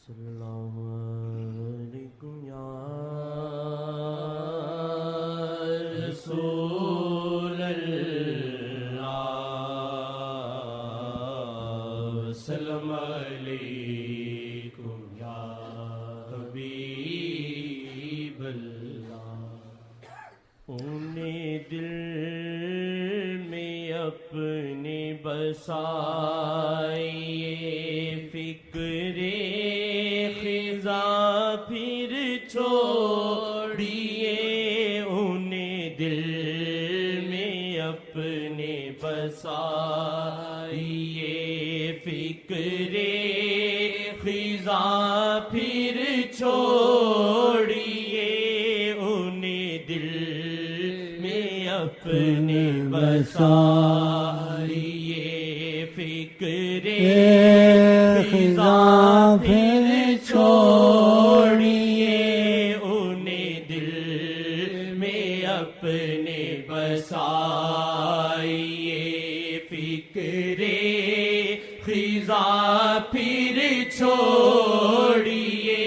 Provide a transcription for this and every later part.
صلی اللہ علیکم یا رسول اللہ، سلام علیکم یا حبیب اللہ۔ انہیں دل میں اپنے بسائیے، فکر خزاں پھر چھوڑیے، انہیں دل میں اپنے بسائیے، فکر خزاں پھر چھوڑیے، انہیں دل میں اپنے بسائیے، فکر خزاں پھر چھوڑیے، انہیں دل میں اپنے بسائیے، فکر خزاں پھر چھوڑیے،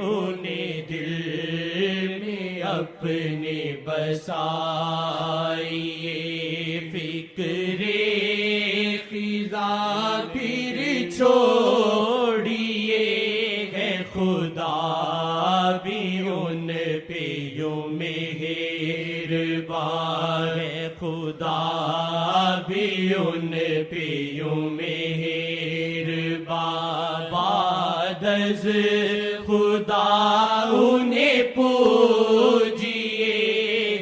انہیں دل میں اپنے بسائیے، فکر خزاں پھر چھوڑیے، ہے خدا بھی ان پہ یوں مہربان، ہے خدا بھی ان پہ یوں مہربان، بعد از خدا انہیں پوجیے،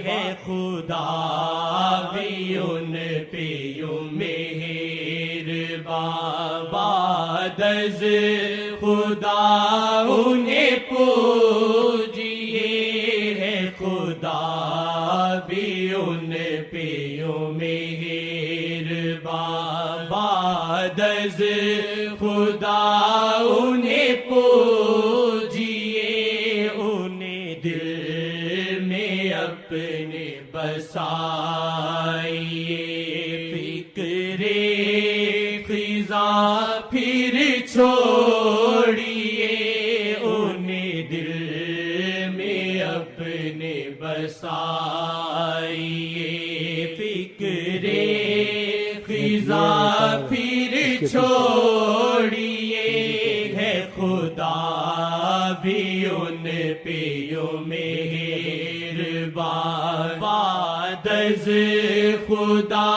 ہے خدا بھی ان پہ یوں مہربان، بعد از خدا انہیں پوجیے، ہے خدا بھی ان پہ یوں مہربان، بعد از خدا انہیں پوجیے، انہیں دل میں اپنے بسائیے، فکر خزاں پھر چھوڑیے، انہیں دل میں اپنے بسائیے، فکر خزاں پھر چھوڑیے، ہے خدا بھی ان پہ یوں مہربان، بعد از خدا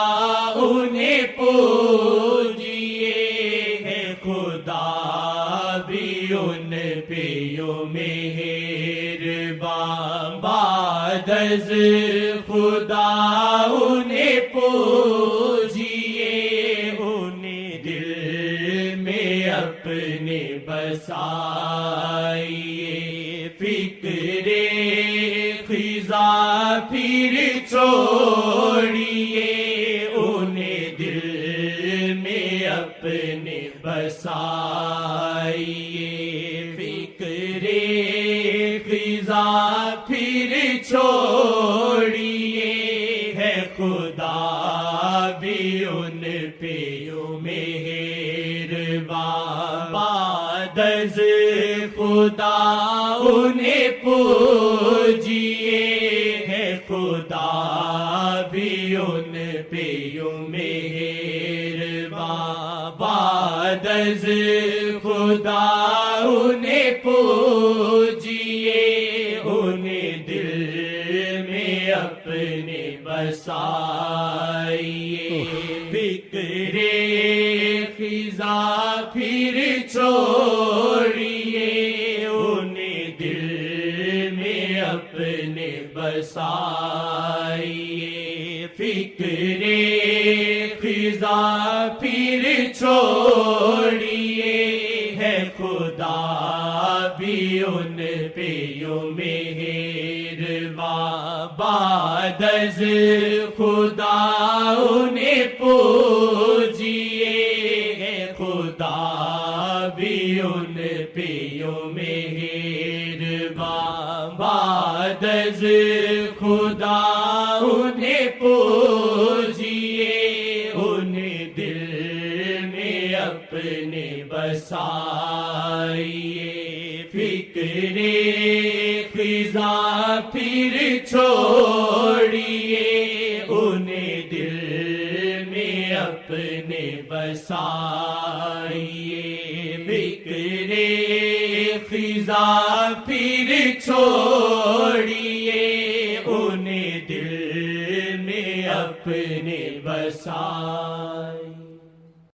انہیں پوجیے، ہے خدا بھی ان پہ یوں مہربان، بعد از خدا انہیں پوجیے، انہیں دل میں اپنے بسائیے، فکر خزاں پھر چھوڑیے، انہیں دل میں اپنے بسائیے، فکر خزاں پھر چھوڑیے، ہے خدا بھی ان پہ یوں مہربان، بعد از خدا انہیں پوجیے، ہے خدا بھی ان پہ یوں مہربان، بعد از خدا انہیں پوجیے، انہیں دل میں اپنے بسائیے، فکر خزاں پھر چھوڑیے، انہیں دل میں اپنے بسائیے، فکر خزاں پھر چھوڑیے، ہے خدا بھی ان پہ یوں مہربان، بعد از خدا انہیں پوجیے، ہے خدا بھی ان پہ یوں مہربان، بعد از خدا انہیں پوجیے، انہیں دل میں اپنے بسائیے فکر خزاں پھر چھوڑیے انہیں دل میں اپنے بسائیے فکر خزاں پھر چھوڑیے انہیں دل میں اپنے بسائیے